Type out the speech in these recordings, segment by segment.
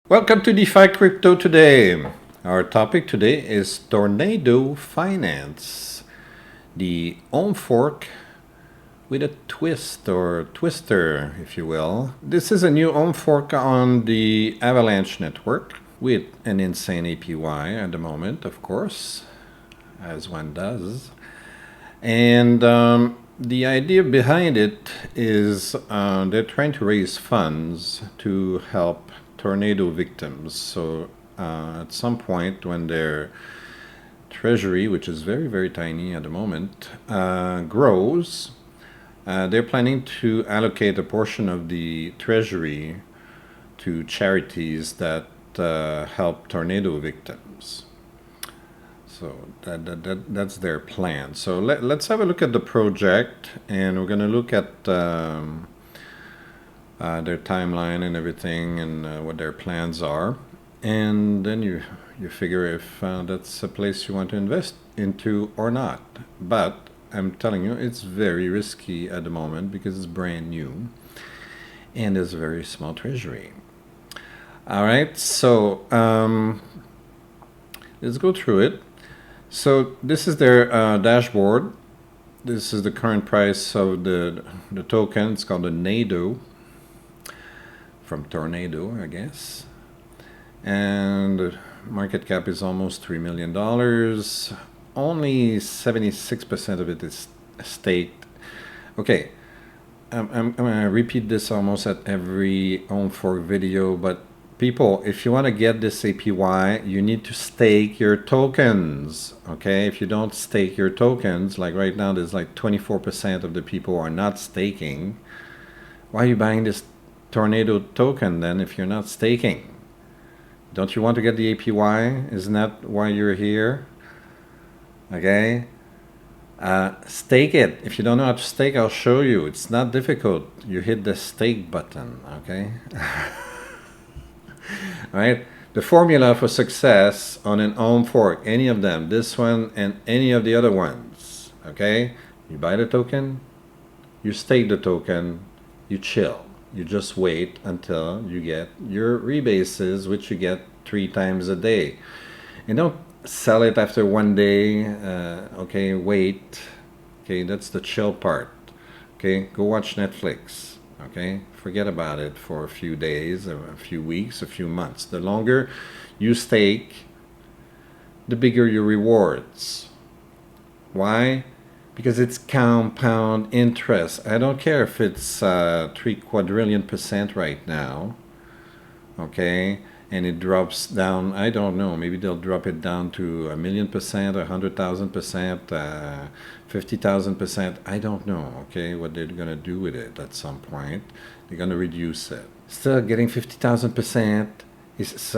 Welcome to DeFi Crypto today. Our topic today is TornaDAO Finance, the own fork with a twist or twister, if you will. This is a new own fork on the Avalanche network with an insane APY at the moment, of course, as one does. And the idea behind it is they're trying to raise funds to help tornado victims. So at some point when their treasury, which is very, very tiny at the moment, grows, they're planning to allocate a portion of the treasury to charities that help tornado victims. So that's their plan. So let's have a look at the project, and we're going to look at their timeline and everything, and what their plans are, and then you figure if that's a place you want to invest into or not. But I'm telling you, it's very risky at the moment because it's brand new and there's a very small treasury. All right, so let's go through it. So this is their dashboard. This is the current price of the token. It's called the NADO, from TornaDAO, I guess. And the market cap is almost $3 million. Only 76% of it is staked. Okay, I'm going to repeat this almost at every own fork video, but people, if you want to get this APY, you need to stake your tokens. Okay, if you don't stake your tokens, like right now, there's like 24% of the people are not staking. Why are you buying this TornaDAO token then if you're not staking? Don't you want to get the APY? Isn't that why you're here? Okay, stake it. If you don't know how to stake, I'll show you. It's not difficult. You hit the stake button. Okay. All right, the formula for success on an own fork, any of them, this one and any of the other ones. Okay, you buy the token, you stake the token, you chill. You just wait until you get your rebases, which you get 3 times a day. And don't sell it after 1 day. Okay, wait. Okay, that's the chill part. Okay, go watch Netflix. Okay, forget about it for a few days, a few weeks, a few months. The longer you stake, the bigger your rewards. Why? Because it's compound interest. I don't care if it's 3 quadrillion % right now, okay, and it drops down, I don't know, maybe they'll drop it down to 1,000,000%, 100,000%, 50,000%, I don't know, okay, what they're going to do with it at some point. They're going to reduce it. Still, getting 50,000% is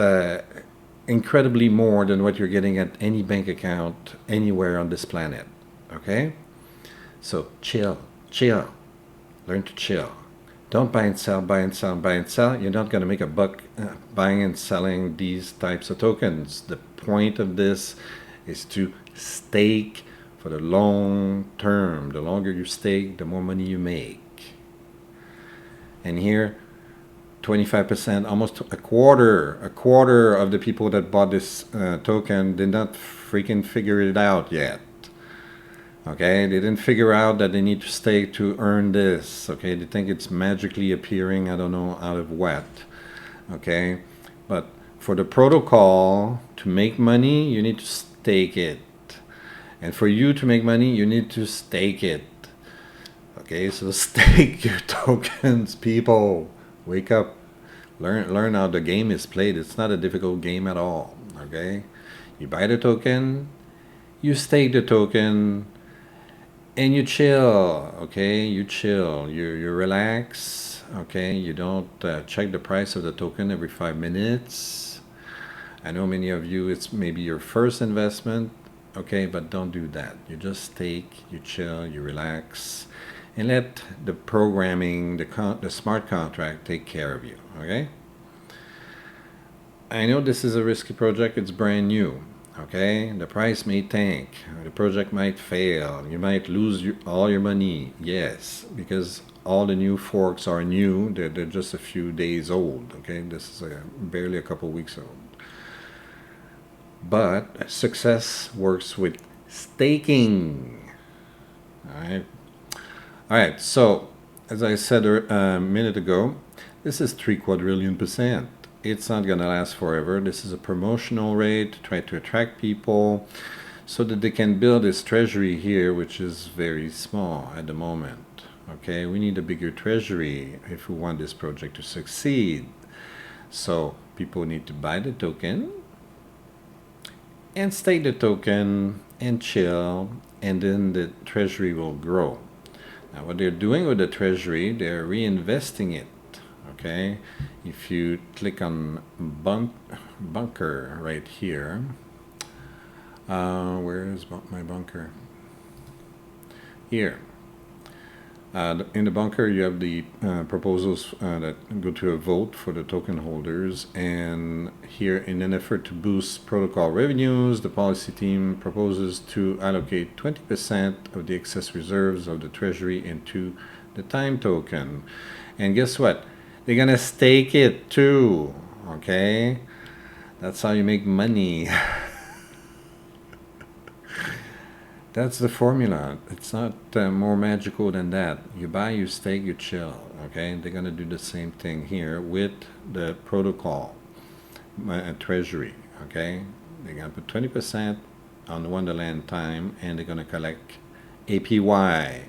incredibly more than what you're getting at any bank account anywhere on this planet, okay? So chill, learn to chill. Don't buy and sell, buy and sell, buy and sell. You're not going to make a buck buying and selling these types of tokens. The point of this is to stake for the long term. The longer you stake, the more money you make. And here, 25%, almost a quarter of the people that bought this token did not freaking figure it out yet. Okay, they didn't figure out that they need to stake to earn this. Okay, they think it's magically appearing, I don't know, out of what. Okay, but for the protocol to make money, you need to stake it. And for you to make money, you need to stake it. Okay, so stake your tokens, people. Wake up. Learn how the game is played. It's not a difficult game at all. Okay, you buy the token, you stake the token, and you chill. Okay, you chill. You relax. Okay, you don't check the price of the token every 5 minutes. I know many of you, it's maybe your first investment. Okay, but don't do that. You just stake, you chill, you relax, and let the programming, the smart contract take care of you. Okay, I know this is a risky project. It's brand new. Okay, the price may tank, the project might fail, you might lose all your money. Yes, because all the new forks are new. They're just a few days old. Okay, this is barely a couple weeks old. But success works with staking. All right. So as I said a minute ago, this is 3 quadrillion percent. It's not going to last forever. This is a promotional rate to try to attract people so that they can build this treasury here, which is very small at the moment. Okay, we need a bigger treasury if we want this project to succeed. So people need to buy the token and stake the token and chill, and then the treasury will grow. Now what they're doing with the treasury, they're reinvesting it. Okay, if you click on bunker right here, where is my bunker? Here. In the bunker, you have the proposals that go to a vote for the token holders, and here, in an effort to boost protocol revenues, the policy team proposes to allocate 20% of the excess reserves of the treasury into the time token. And guess what? They're gonna stake it too. Okay, that's how you make money. That's the formula. It's not more magical than that. You buy, you stake, you chill. Okay, they're gonna do the same thing here with the protocol treasury. Okay, they're gonna put 20% on Wonderland time, and they're gonna collect APY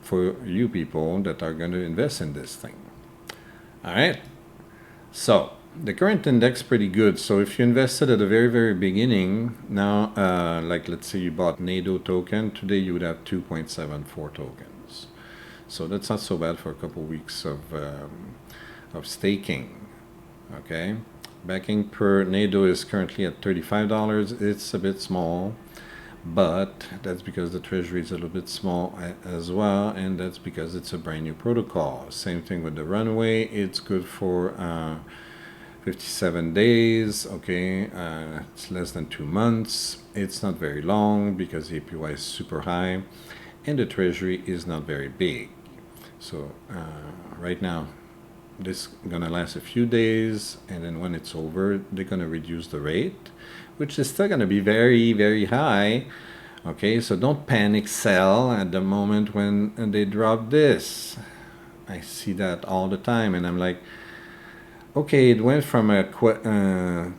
for you people that are going to invest in this thing. All right. So the current index pretty good. So if you invested at the very beginning, now like let's say you bought NADO token, today you would have 2.74 tokens. So that's not so bad for a couple weeks of staking. Okay, backing per NADO is currently at $35. It's a bit small, but that's because the treasury is a little bit small as well, and that's because it's a brand new protocol. Same thing with the runway. It's good for 57 days. Okay, it's less than 2 months. It's not very long because the APY is super high, and the treasury is not very big. So right now this is gonna last a few days, and then when it's over, they're gonna reduce the rate, which is still gonna be very high. Okay, so don't panic sell at the moment when they drop this. I see that all the time, and I'm like, okay, it went from a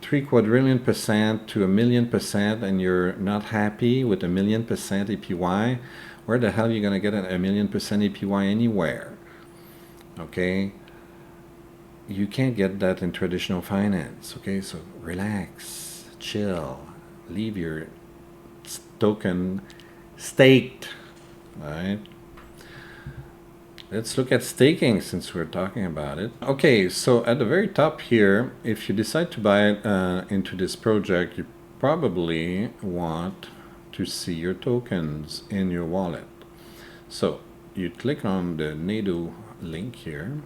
3 quadrillion percent to 1,000,000%, and you're not happy with 1,000,000% APY. Where the hell are you gonna get a 1,000,000% APY anywhere? Okay, you can't get that in traditional finance. Okay, so relax, chill, leave your token staked. All right, let's look at staking since we're talking about it. Okay, so at the very top here, if you decide to buy into this project, you probably want to see your tokens in your wallet. So you click on the NADO link here,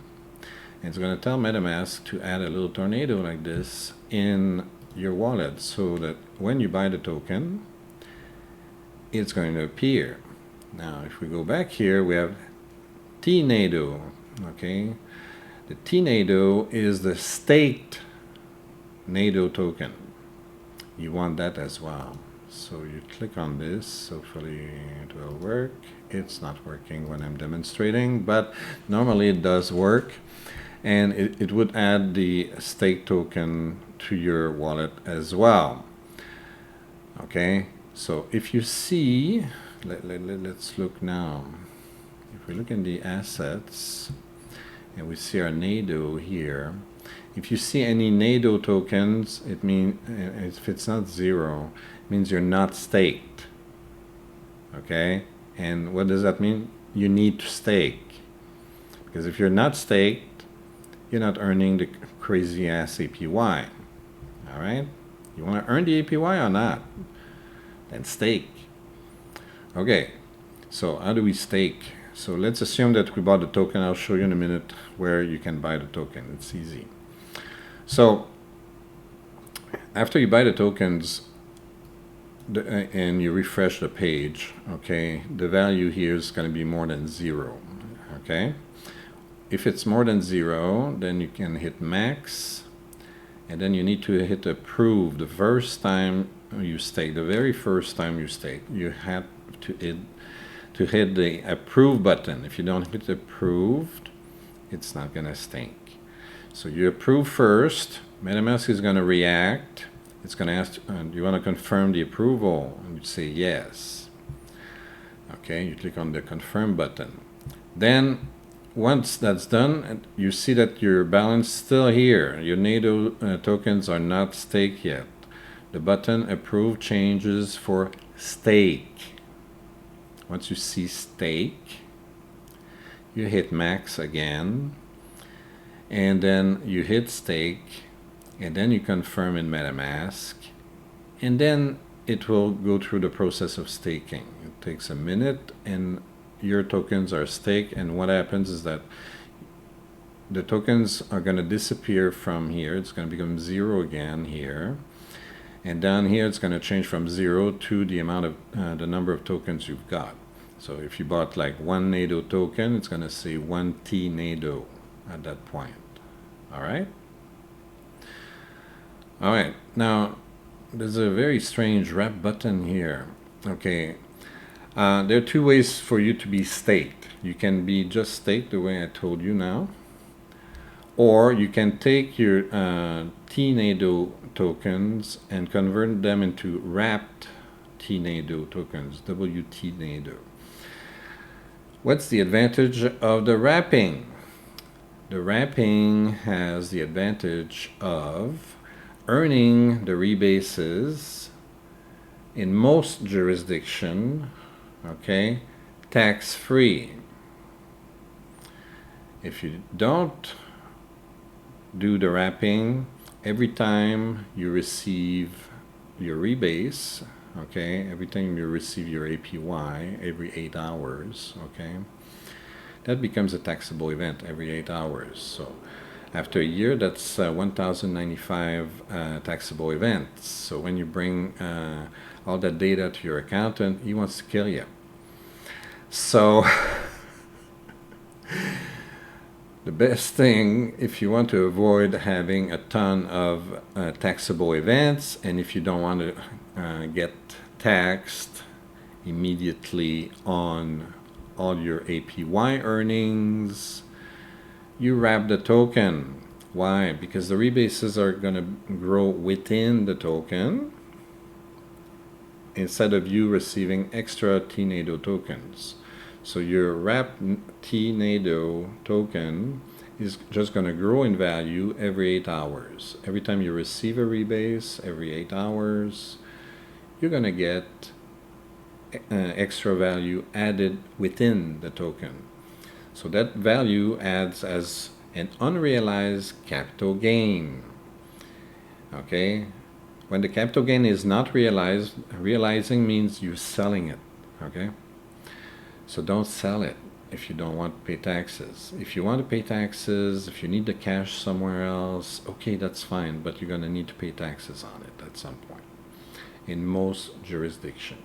and it's going to tell Metamask to add a little tornado like this in your wallet, so that when you buy the token, it's going to appear. Now if we go back here, we have tNADO. Okay, the tNADO is the staked NADO token. You want that as well. So you click on this, hopefully it will work. It's not working when I'm demonstrating, but normally it does work, and it would add the stake token to your wallet as well. Okay, so if you see, let's look now. If we look in the assets and we see our NADO here, if you see any NADO tokens, it means if it's not 0, it means you're not staked. Okay, and what does that mean? You need to stake, because if you're not staked, you're not earning the crazy ass APY. All right, you want to earn the APY or not? Then stake. Okay, so how do we stake? So let's assume that we bought the token. I'll show you in a minute where you can buy the token. It's easy. So after you buy the tokens and you refresh the page, okay, the value here is going to be more than 0. okay? If it's more than 0, then you can hit max, and then you need to hit approve the first time you stake. The very first time you stake, you have to hit the approve button. If you don't hit approved, it's not gonna stake. So you approve first. Metamask is gonna react. It's gonna ask, do you want to confirm the approval? And you say yes. Okay, you click on the confirm button. Then once that's done, you see that your balance is still here. Your NADO tokens are not staked yet. The button approve changes for stake. Once you see stake, you hit max again, and then you hit stake, and then you confirm in Metamask, and then it will go through the process of staking. It takes a minute, and your tokens are staked, and what happens is that the tokens are going to disappear from here. It's going to become 0 again here, and down here it's going to change from 0 to the amount of the number of tokens you've got. So if you bought like 1 NADO token, it's going to say 1 tNADO at that point. All right, now there's a very strange wrap button here. Okay, there are two ways for you to be staked. You can be just staked the way I told you now, or you can take your tNADO tokens and convert them into wrapped tNADO tokens, WTNADO. What's the advantage of the wrapping? The wrapping has the advantage of earning the rebases in most jurisdictions, okay, tax-free. If you don't do the wrapping, every time you receive your rebase, okay, every time you receive your APY every 8 hours, okay, that becomes a taxable event every 8 hours. So after a year, that's 1,095 taxable events. So when you bring all that data to your accountant, he wants to kill you. So the best thing, if you want to avoid having a ton of taxable events, and if you don't want to get taxed immediately on all your APY earnings, you wrap the token. Why? Because the rebases are going to grow within the token instead of you receiving extra tNADO tokens. So your wrapped tNADO token is just going to grow in value every 8 hours. Every time you receive a rebase, every 8 hours, you're going to get extra value added within the token. So that value adds as an unrealized capital gain. Okay? When the capital gain is not realized, realizing means you're selling it. Okay? So don't sell it if you don't want to pay taxes. If you want to pay taxes, if you need the cash somewhere else, okay, that's fine, but you're going to need to pay taxes on it at some point in most jurisdictions.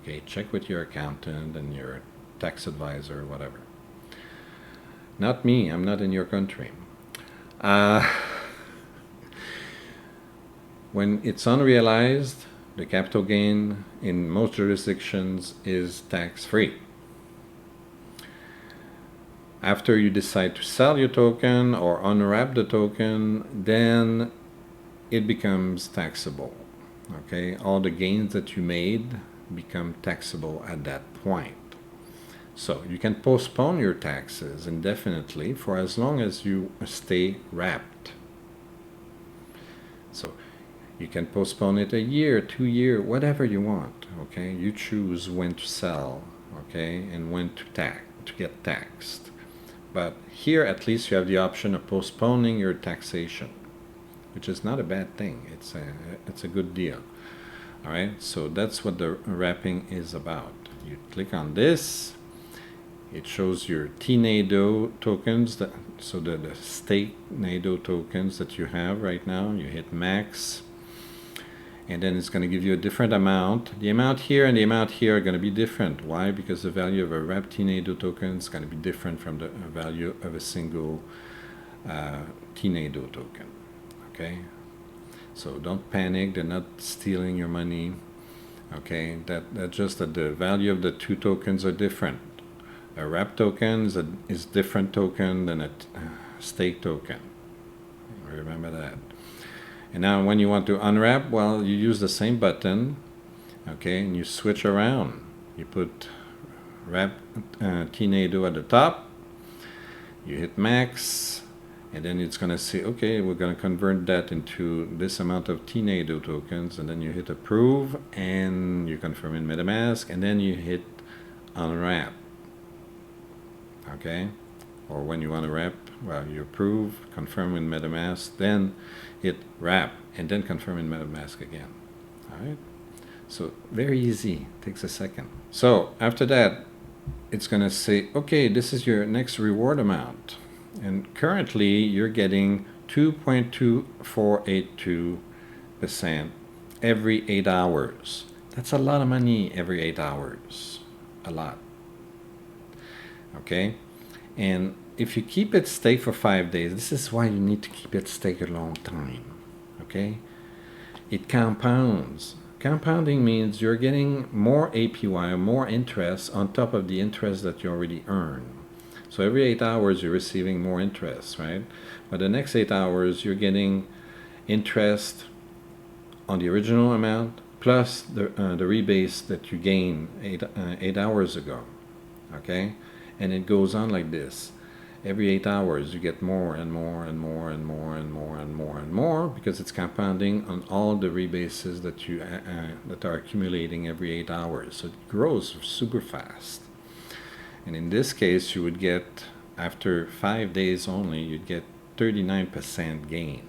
Okay, check with your accountant and your tax advisor or whatever. Not me, I'm not in your country. When it's unrealized, the capital gain in most jurisdictions is tax-free. After you decide to sell your token or unwrap the token, then it becomes taxable. Okay, all the gains that you made become taxable at that point. So you can postpone your taxes indefinitely for as long as you stay wrapped. So you can postpone it a year, 2 years, whatever you want. Okay, you choose when to sell, okay, and when to get taxed. But here at least you have the option of postponing your taxation, which is not a bad thing. It's a good deal. All right, so that's what the wrapping is about. You click on this, it shows your tNADO tokens, so the staked NADO tokens that you have right now. You hit max, and then it's going to give you a different amount. The amount here and the amount here are going to be different. Why? Because the value of a wrapped tNADO token is going to be different from the value of a single tNADO token. Okay, so don't panic. They're not stealing your money. Okay, that's just that the value of the two tokens are different. A wrap token is different token than a stake token. Remember that. And now when you want to unwrap, well, you use the same button, okay, and you switch around. You put wrap tNADO at the top, you hit max, and then it's going to say, okay, we're going to convert that into this amount of tNADO tokens, and then you hit approve, and you confirm in Metamask, and then you hit unwrap, okay? Or when you want to wrap, well, you approve, confirm in Metamask, then hit wrap, and then confirm in Metamask again. All right? So very easy, takes a second. So after that, it's going to say, okay, this is your next reward amount. And currently, you're getting 2.2482% every 8 hours. That's a lot of money every 8 hours. A lot. Okay? And if you keep it staked for 5 days, this is why you need to keep it staked a long time. Okay? It compounds. Compounding means you're getting more APY, more interest on top of the interest that you already earn. So every 8 hours you're receiving more interest, right? But the next 8 hours you're getting interest on the original amount plus the rebase that you gained 8 hours ago. Okay? And it goes on like this. Every 8 hours you get more and more and more and more and more and more and more because it's compounding on all the rebases that you that are accumulating every 8 hours. So it grows super fast. And in this case, you would get, after 5 days only, you'd get 39% gain.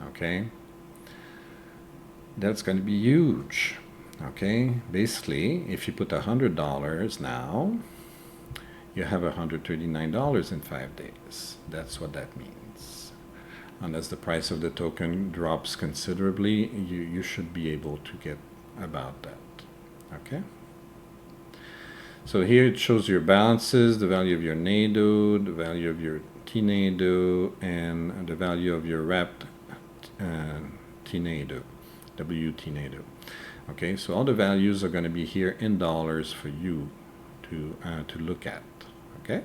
Okay? That's going to be huge. Okay? Basically, if you put $100 now, you have $139 in 5 days. That's what that means. Unless the price of the token drops considerably, you should be able to get about that. Okay? So here it shows your balances, the value of your NADO, the value of your tNADO, and the value of your wrapped tNADO, WTNADO. Okay, so all the values are going to be here in dollars for you to look at. Okay,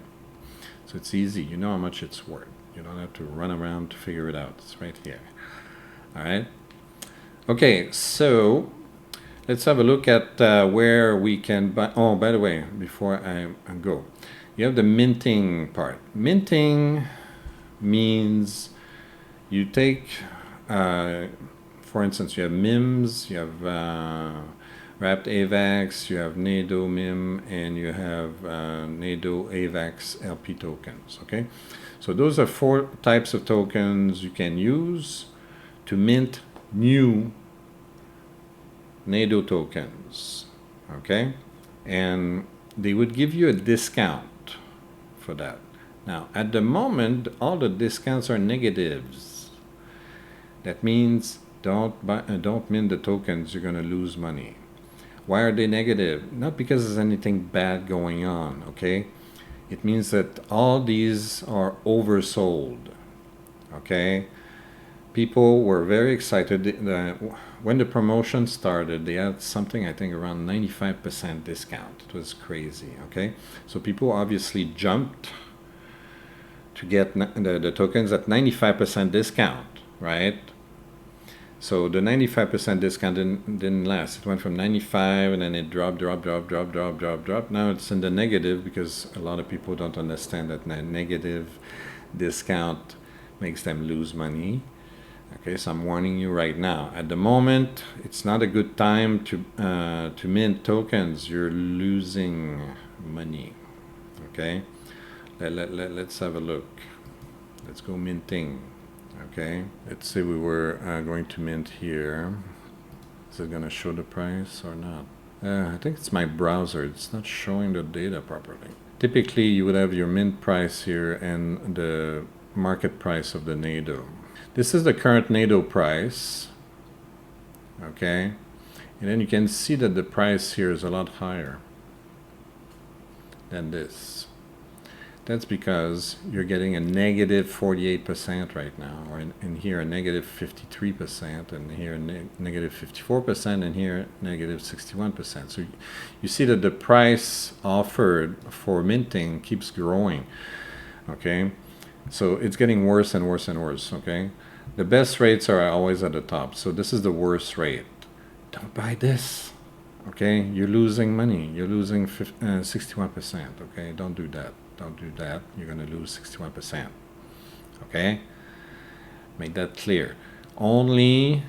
so it's easy. You know how much it's worth. You don't have to run around to figure it out. It's right here. All right. Okay, so let's have a look at where we can buy. Oh, by the way, before I go, you have the minting part. Minting means you take, for instance, you have MIMS, you have wrapped AVAX, you have NADO MIM, and you have NADO AVAX LP tokens. Okay, so those are 4 types of tokens you can use to mint new NADO tokens, okay? And they would give you a discount for that. Now, at the moment, all the discounts are negatives. That means don't mint the tokens, you're going to lose money. Why are they negative? Not because there's anything bad going on, okay? It means that all these are oversold, okay? People were very excited. When the promotion started, they had something, I think, around 95% discount. It was crazy, okay? So people obviously jumped to get the tokens at 95% discount, right? So the 95% discount didn't last. It went from 95 and then it dropped. Now it's in the negative because a lot of people don't understand that negative discount makes them lose money. Okay, so I'm warning you right now. At the moment, it's not a good time to mint tokens. You're losing money. Okay, let's have a look. Let's go minting. Okay, let's say we were going to mint here. Is it going to show the price or not? I think it's my browser. It's not showing the data properly. Typically, you would have your mint price here and the market price of the NADO. This is the current NADO price. okay? And then you can see that the price here is a lot higher than this. That's because you're getting a negative 48% right now, or in here a negative 53%, and here a negative 54%, and here negative 61%. So you see that the price offered for minting keeps growing, okay? So it's getting worse and worse and worse, okay? The best rates are always at the top, so this is the worst rate. Don't buy this, okay? You're losing money. You're losing 61%, okay? Don't do that. Don't do that. You're going to lose 61%. Okay? Make that clear. Only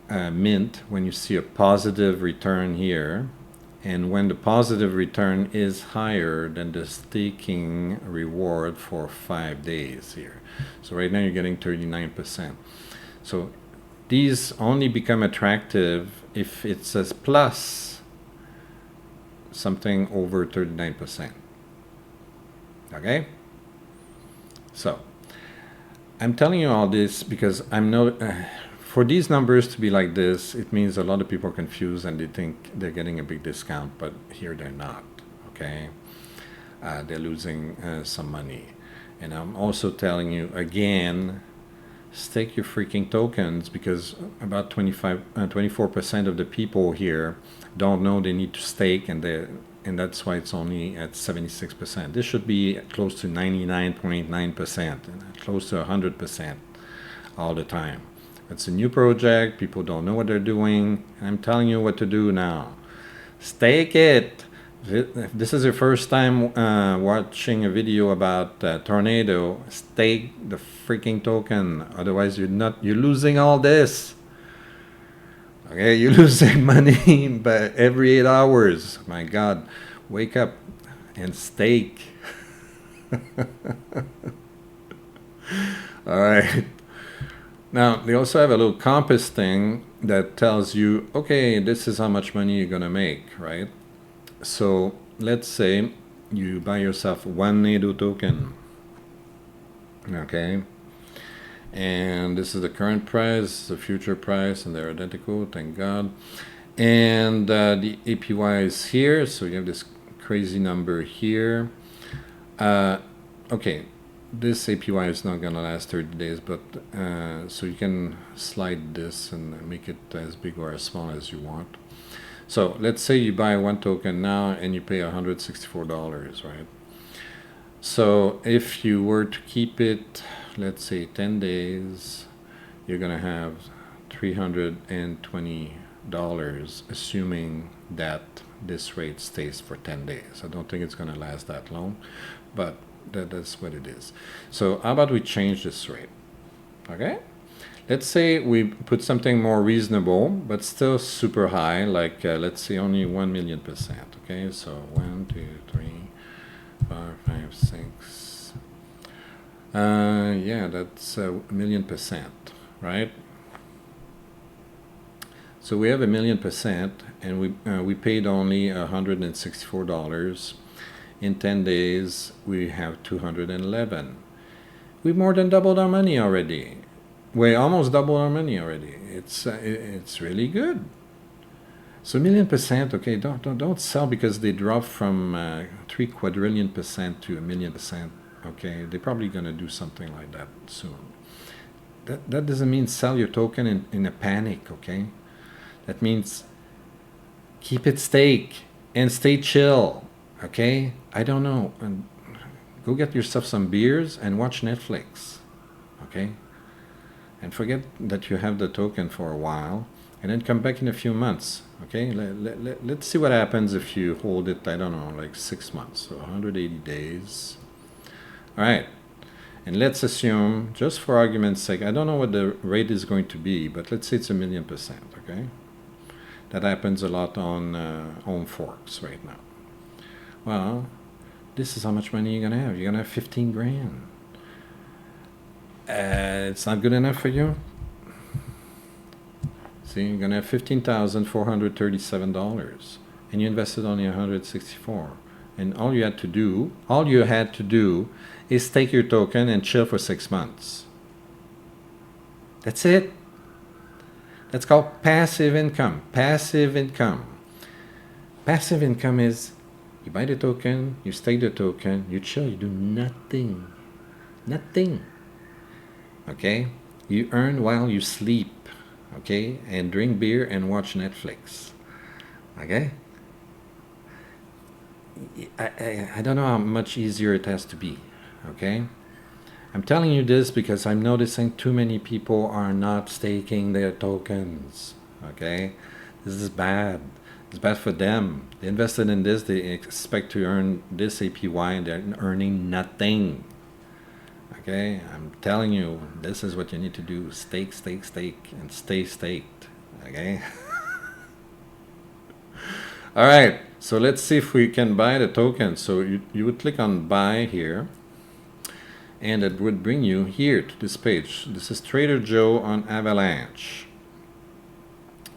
mint when you see a positive return here, and when the positive return is higher than the staking reward for 5 days here. So right now you're getting 39%. So these only become attractive if it says plus something over 39%. Okay? So, I'm telling you all this because for these numbers to be like this, it means a lot of people are confused and they think they're getting a big discount, but here they're not. Okay? They're losing some money. And I'm also telling you again, stake your freaking tokens, because about 24% of the people here don't know they need to stake, and that's why it's only at 76%. This should be close to 99.9%, close to 100% all the time. It's a new project, people don't know what they're doing, and I'm telling you what to do now. Stake it. If this is your first time watching a video about TornaDAO, stake the freaking token. Otherwise, you're losing all this. Okay, you're losing money but every 8 hours. My God, wake up and stake. All right. Now, they also have a little compass thing that tells you, okay, this is how much money you're going to make, right? So let's say you buy yourself one NADO token, okay? And this is the current price, the future price, and they're identical, thank God. And the APY is here, so you have this crazy number here. Okay, this APY is not gonna last 30 days, but so you can slide this and make it as big or as small as you want. So let's say you buy one token now and you pay $164, right? So if you were to keep it, let's say 10 days, you're gonna have $320, assuming that this rate stays for 10 days. I don't think it's gonna last that long, but that's what it is. So how about we change this rate, okay? Let's say we put something more reasonable, but still super high, like let's say only 1,000,000%. Okay, so 1, 2, 3, 4, 5, 6. Yeah, that's 1,000,000%, right? So we have 1,000,000%, and we paid only $164. In 10 days, we have 211. We more than doubled our money already. We almost doubled our money already. It's really good. So 1,000,000%, okay, don't sell because they dropped from 3 quadrillion% to 1,000,000%. Okay, they're probably gonna do something like that soon. That doesn't mean sell your token in a panic, okay? That means keep it stake and stay chill, okay? I don't know, and go get yourself some beers and watch Netflix, okay? And forget that you have the token for a while, and then come back in a few months, okay? Let's see what happens if you hold it, I don't know, like 6 months, so 180 days. All right, and let's assume, just for argument's sake, I don't know what the rate is going to be, but let's say it's 1,000,000%, okay? That happens a lot on home forks right now. Well, this is how much money you're gonna have. You're gonna have 15 grand. It's not good enough for you. See, you're gonna have $15,437, and you invested only $164. And all you had to do is take your token and chill for 6 months. That's it. That's called passive income. Passive income. Passive income is you buy the token, you stake the token, you chill, you do nothing. Nothing. Okay? You earn while you sleep. Okay? And drink beer and watch Netflix. Okay? I don't know how much easier it has to be. Okay? I'm telling you this because I'm noticing too many people are not staking their tokens. Okay? This is bad. It's bad for them. They invested in this, they expect to earn this APY, and they're earning nothing. Okay? I'm telling you, this is what you need to do. Stake, stake, stake, and stay staked. Okay? All right. So let's see if we can buy the token. So you would click on buy here, and it would bring you here to this page. This is Trader Joe on Avalanche.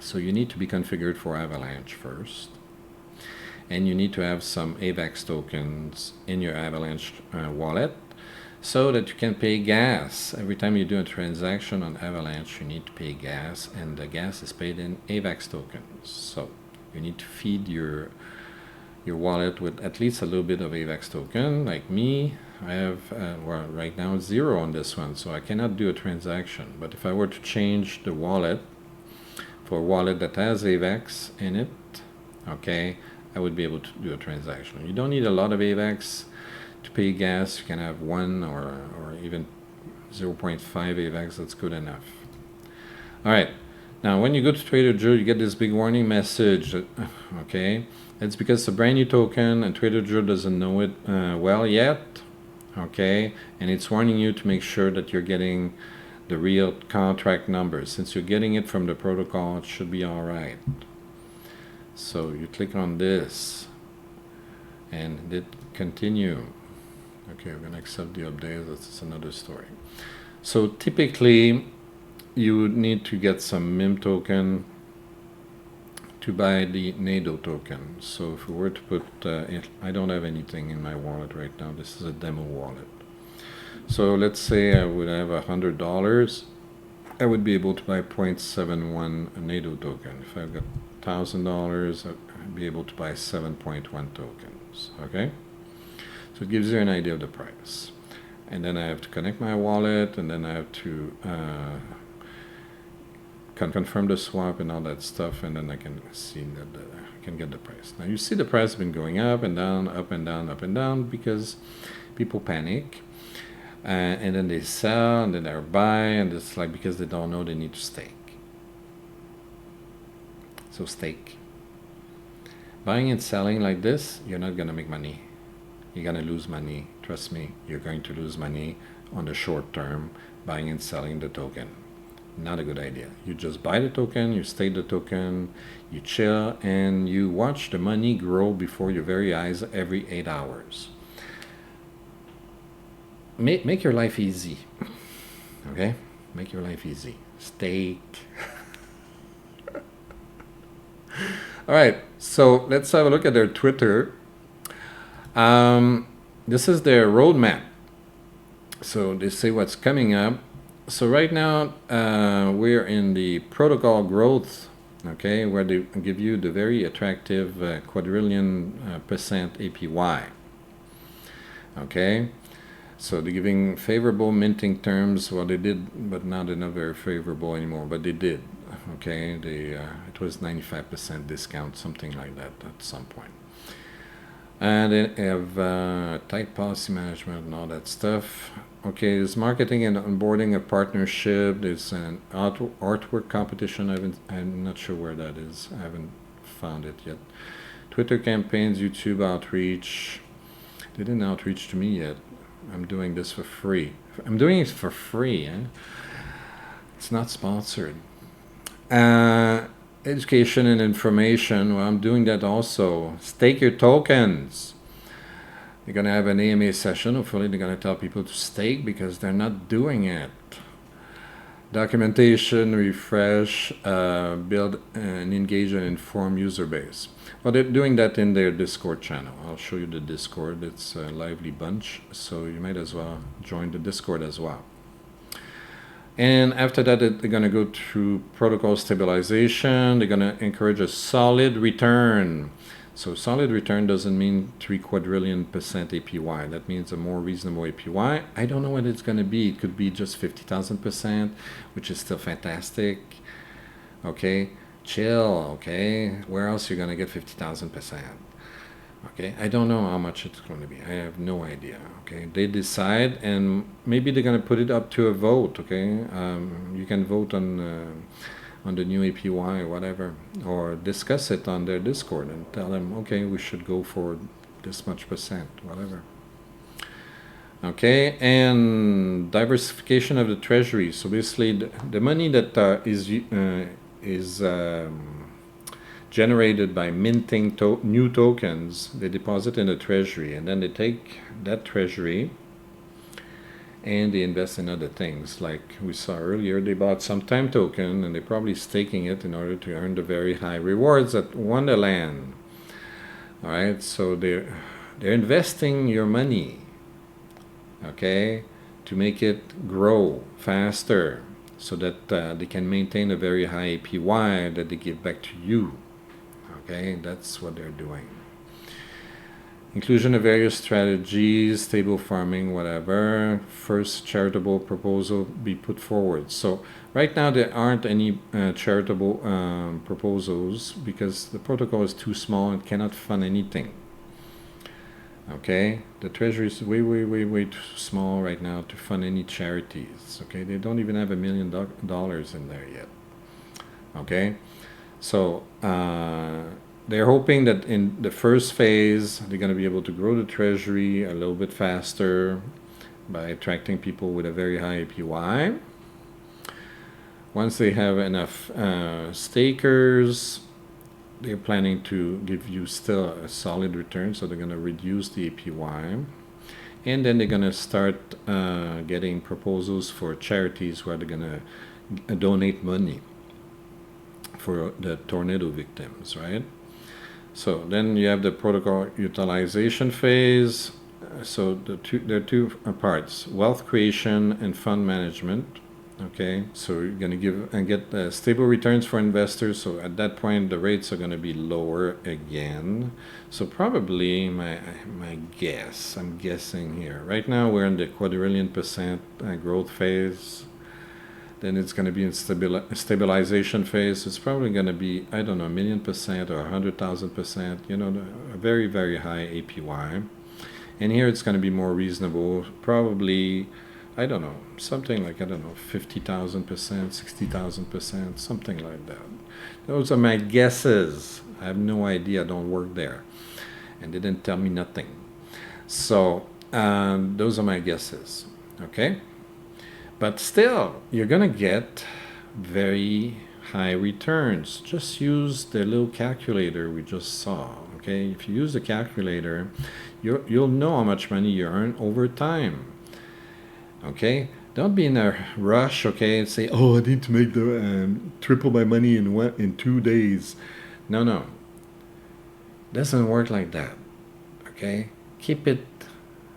So you need to be configured for Avalanche first, and you need to have some AVAX tokens in your Avalanche wallet so that you can pay gas. Every time you do a transaction on Avalanche, you need to pay gas, and the gas is paid in AVAX tokens. So you need to feed your wallet with at least a little bit of AVAX token. Like me, I have well, right now 0 on this one, so I cannot do a transaction. But if I were to change the wallet for a wallet that has AVAX in it, okay, I would be able to do a transaction. You don't need a lot of AVAX to pay gas. You can have 1 or even 0.5 AVAX. That's good enough. All right. Now, when you go to Trader Joe, you get this big warning message. Okay, it's because it's a brand new token, and Trader Joe doesn't know it well yet. Okay, and it's warning you to make sure that you're getting the real contract numbers. Since you're getting it from the protocol, it should be all right. So you click on this, and hit continue. Okay, we're gonna accept the update. That's another story. So typically, you would need to get some MIM token to buy the NADO token. So if we were to put, I don't have anything in my wallet right now. This is a demo wallet. So let's say I would have $100. I would be able to buy 0.71 NADO token. If I've got $1,000, I'd be able to buy 7.1 tokens. Okay? So it gives you an idea of the price. And then I have to connect my wallet, and then I have to confirm the swap and all that stuff, and then I can see that I can get the price. Now you see the price has been going up and down, up and down, up and down, because people panic, and then they sell, and then they buy, and it's like because they don't know they need to stake. So stake. Buying and selling like this, you're not gonna make money. You're gonna lose money. Trust me, you're going to lose money on the short term buying and selling the token. Not a good idea. You just buy the token, you stake the token, you chill, and you watch the money grow before your very eyes every 8 hours. Make your life easy. Okay? Make your life easy. Stake. All right, so let's have a look at their Twitter. This is their roadmap. So they say what's coming up. So right now we're in the protocol growth, okay, where they give you the very attractive quadrillion percent APY. Okay, so they're giving favorable minting terms. Well, they did, but now they're not very favorable anymore. But they did. Okay, it was 95% discount, something like that at some point. And they have tight policy management and all that stuff. Okay, there's marketing and onboarding a partnership. There's an artwork competition. I'm not sure where that is. I haven't found it yet. Twitter campaigns, YouTube outreach. They didn't outreach to me yet. I'm doing this for free. I'm doing it for free. Eh? It's not sponsored. Education and information. Well, I'm doing that also. Stake your tokens. They're going to have an AMA session. Hopefully they're going to tell people to stake because they're not doing it. Documentation, refresh, build and engage and inform user base. Well, they're doing that in their Discord channel. I'll show you the Discord. It's a lively bunch, so you might as well join the Discord as well. And after that, they're going to go through protocol stabilization. They're going to encourage a solid return. So solid return doesn't mean 3/4 APY. That means a more reasonable APY. I don't know what it's going to be. It could be just 50,000%, which is still fantastic. Okay, chill. Okay, where else are you going to get 50,000%? Okay, I don't know how much it's going to be. I have no idea. Okay, they decide, and maybe they're going to put it up to a vote. Okay, you can vote on the new APY or whatever, or discuss it on their Discord and tell them, okay, we should go for this much percent, whatever. Okay, and diversification of the treasury. So basically, the money that is generated by minting new tokens, they deposit in the treasury, and then they take that treasury and they invest in other things. Like we saw earlier, they bought some time token and they're probably staking it in order to earn the very high rewards at Wonderland. All right, so they're investing your money, okay, to make it grow faster so that they can maintain a very high APY that they give back to you. Okay, that's what they're doing. Inclusion of various strategies, stable farming, whatever. First charitable proposal be put forward. So right now there aren't any charitable proposals because the protocol is too small and cannot fund anything. Okay, the treasury is way too small right now to fund any charities. Okay, they don't even have $1 million in there yet. Okay, so they're hoping that in the first phase they're going to be able to grow the treasury a little bit faster by attracting people with a very high APY. Once they have enough stakers, they're planning to give you still a solid return, so they're going to reduce the APY. And then they're going to start getting proposals for charities where they're going to donate money for the tornado victims, right? So then you have the protocol utilization phase. So there are two parts: wealth creation and fund management. Okay, so you're going to give and get stable returns for investors. So at that point, the rates are going to be lower again. So probably my guess, I'm guessing here. Right now, we're in the quadrillion% growth phase. Then it's going to be in stabilization phase. It's probably going to be, I don't know, 1,000,000% or 100,000%. You know, a very, very high APY. And here it's going to be more reasonable. Probably, I don't know, something like, I don't know, 50,000%, 60,000%, something like that. Those are my guesses. I have no idea. I don't work there. And they didn't tell me nothing. So those are my guesses. Okay? But still, you're going to get very high returns. Just use the little calculator we just saw. Okay? If you use the calculator, you'll know how much money you earn over time. Okay, don't be in a rush. Okay, and say, "Oh, I need to make the triple my money in 2 days." No, doesn't work like that. Okay, keep it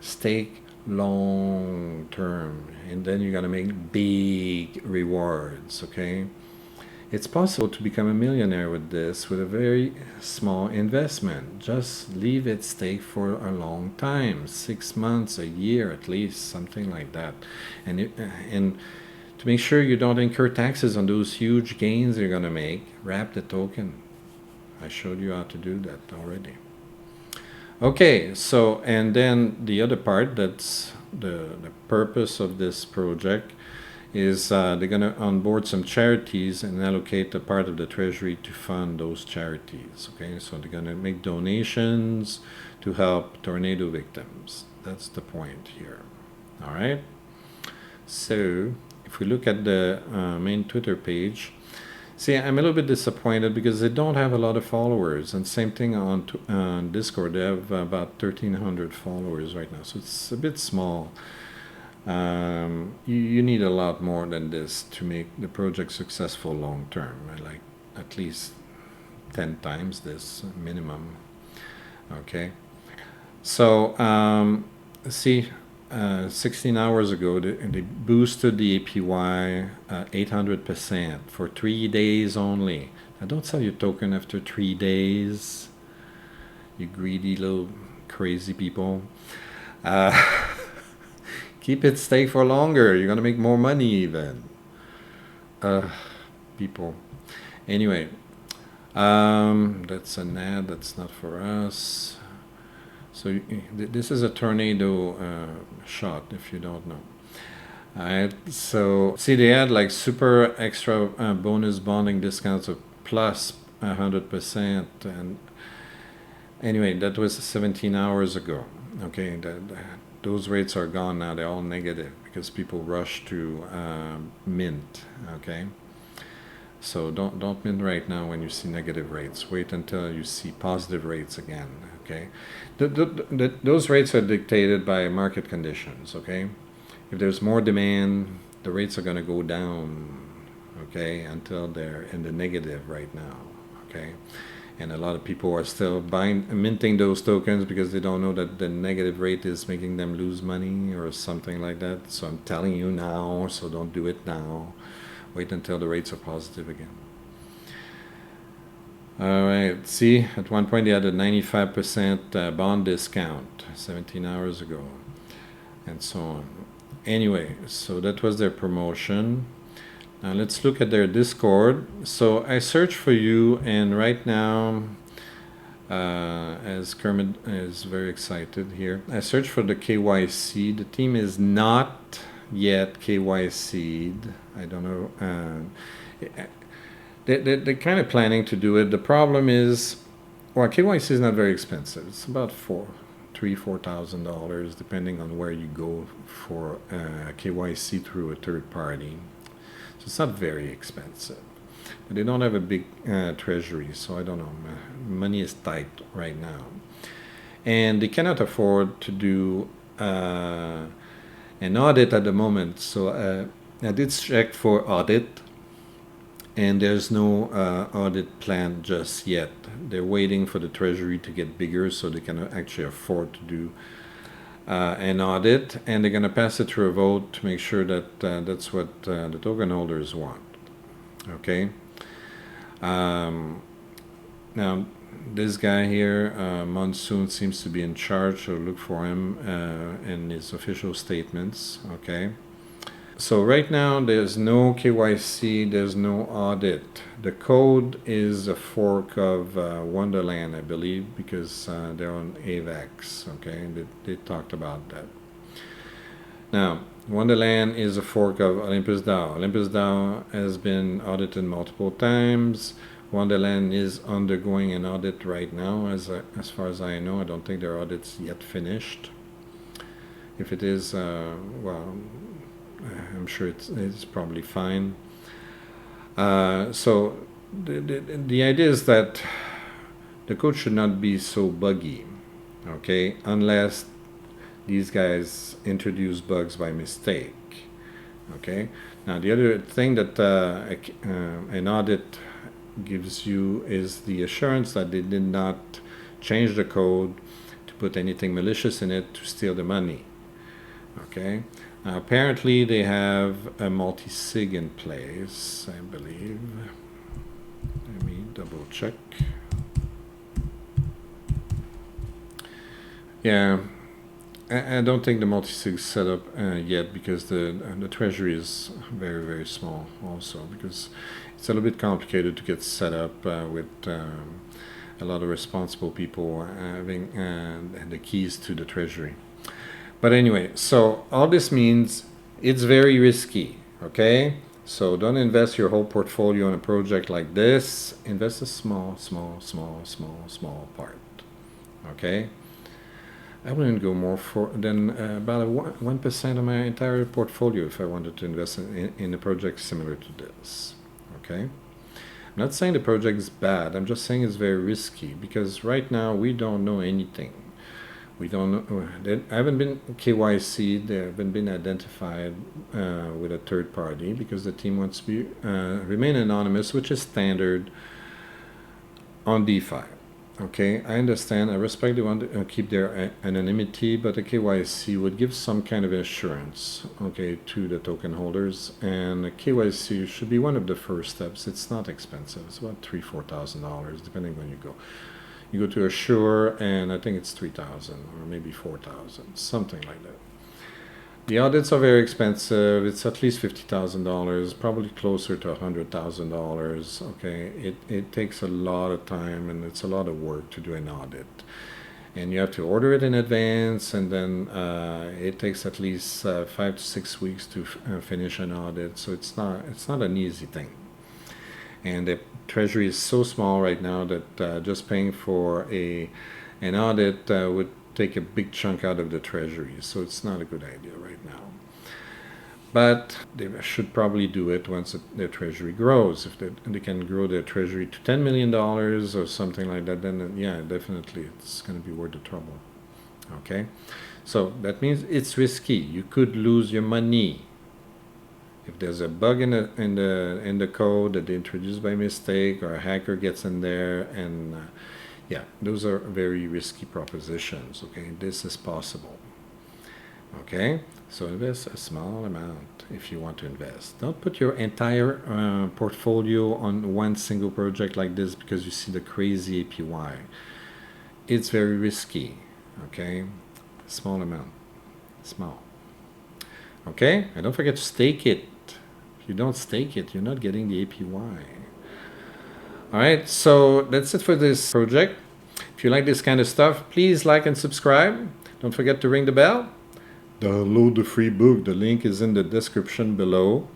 stake long term, and then you're gonna make big rewards. Okay, it's possible to become a millionaire with this with a very small investment. Just leave it stake for a long time, 6 months, a year at least, something like that. And to make sure you don't incur taxes on those huge gains you're going to make, wrap the token. I showed you how to do that already. Okay, so, and then the other part, that's the purpose of this project, is they're going to onboard some charities and allocate a part of the treasury to fund those charities. Okay, so they're going to make donations to help tornado victims. That's the point here. All right. So if we look at the main Twitter page, see, I'm a little bit disappointed because they don't have a lot of followers. And same thing on Discord. They have about 1,300 followers right now. So it's a bit small. You need a lot more than this to make the project successful long term. Like at least 10 times this minimum. Okay. So see, 16 hours ago, they boosted the APY 800% for 3 days only. Now don't sell your token after 3 days, you greedy little crazy people. Keep it stay for longer. You're gonna make more money even. People. Anyway, that's a NAD. That's not for us. So this is a TornaDAO shot, if you don't know. Alright, so see, they had like super extra bonus bonding discounts of plus 100%, and anyway, that was 17 hours ago. Okay, those rates are gone now. They're all negative because people rush to mint. Okay, so don't mint right now when you see negative rates. Wait until you see positive rates again. Okay, those rates are dictated by market conditions. Okay, if there's more demand, the rates are going to go down. Okay, until they're in the negative right now. Okay, and a lot of people are still minting those tokens because they don't know that the negative rate is making them lose money or something like that. So I'm telling you now, so don't do it now. Wait until the rates are positive again. All right, see, at one point they had a 95% bond discount 17 hours ago, and so on. Anyway, so that was their promotion. Now let's look at their Discord. So I searched for you, and right now, as Kermit is very excited here, I searched for the KYC. The team is not yet KYC'd. I don't know. They're kind of planning to do it. The problem is, well, KYC is not very expensive. It's about $4,000, depending on where you go for KYC through a third party. So it's not very expensive. But they don't have a big treasury, so I don't know. Money is tight right now. And they cannot afford to do an audit at the moment. So I did check for audit, and there's no audit plan just yet. They're waiting for the treasury to get bigger so they can actually afford to do an audit, and they're going to pass it through a vote to make sure that that's what the token holders want. Okay. Now this guy here, Monsoon, seems to be in charge, so look for him in his official statements. Okay. So right now there's no KYC, there's no audit. The code is a fork of Wonderland, I believe, because they're on AVAX. Okay, they talked about that. Now, Wonderland is a fork of OlympusDAO. OlympusDAO has been audited multiple times. Wonderland is undergoing an audit right now, as far as I know. I don't think their audit's yet finished. If it is, well, I'm sure it's probably fine. So the idea is that the code should not be so buggy, okay, unless these guys introduce bugs by mistake. Okay. Now the other thing that an audit gives you is the assurance that they did not change the code to put anything malicious in it to steal the money. Okay. Now, apparently they have a multi-sig in place, I believe. Let me double check. Yeah, I don't think the multi-sig is set up yet, because the treasury is very, very small also, because it's a little bit complicated to get set up with a lot of responsible people having the keys to the treasury. But anyway, so all this means it's very risky, okay? So don't invest your whole portfolio in a project like this. Invest a small part, okay? I wouldn't go more than about 1% of my entire portfolio if I wanted to invest in a project similar to this, okay? I'm not saying the project is bad. I'm just saying it's very risky, because right now we don't know anything. We don't know. They haven't been KYC'd. They haven't been identified with a third party, because the team wants to remain anonymous, which is standard on DeFi. Okay, I understand. I respect they want to keep their anonymity, but the KYC would give some kind of assurance, okay, to the token holders. And the KYC should be one of the first steps. It's not expensive. It's about $3,000-4,000, depending when you go. You go to Assure, and I think it's 3,000 or maybe 4,000, something like that. The audits are very expensive. It's at least $50,000, probably closer to $100,000. Okay, it takes a lot of time and it's a lot of work to do an audit, and you have to order it in advance, and then it takes at least 5 to 6 weeks to finish an audit. So it's not an easy thing. And the treasury is so small right now that just paying for an audit would take a big chunk out of the treasury, so it's not a good idea right now. But they should probably do it once their treasury grows. If they can grow their treasury to $10 million or something like that, then yeah, definitely it's going to be worth the trouble. Okay, so that means it's risky. You could lose your money if there's a bug in the code that they introduced by mistake, or a hacker gets in there, and yeah, those are very risky propositions. Okay, this is possible. Okay, so invest a small amount if you want to invest. Don't put your entire portfolio on one single project like this because you see the crazy APY. It's very risky. Okay, small amount, small. Okay, and don't forget to stake it. If you don't stake it, you're not getting the APY. Alright, so that's it for this project. If you like this kind of stuff, please like and subscribe. Don't forget to ring the bell. Download the free book. The link is in the description below.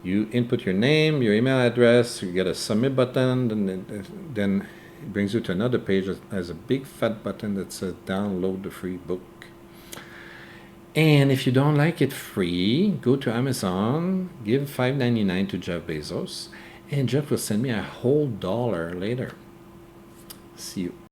You input your name, your email address, you get a submit button, and then it brings you to another page that has a big fat button that says download the free book. And if you don't like it free, go to Amazon, give $5.99 to Jeff Bezos, and Jeff will send me a whole $1 later. See you.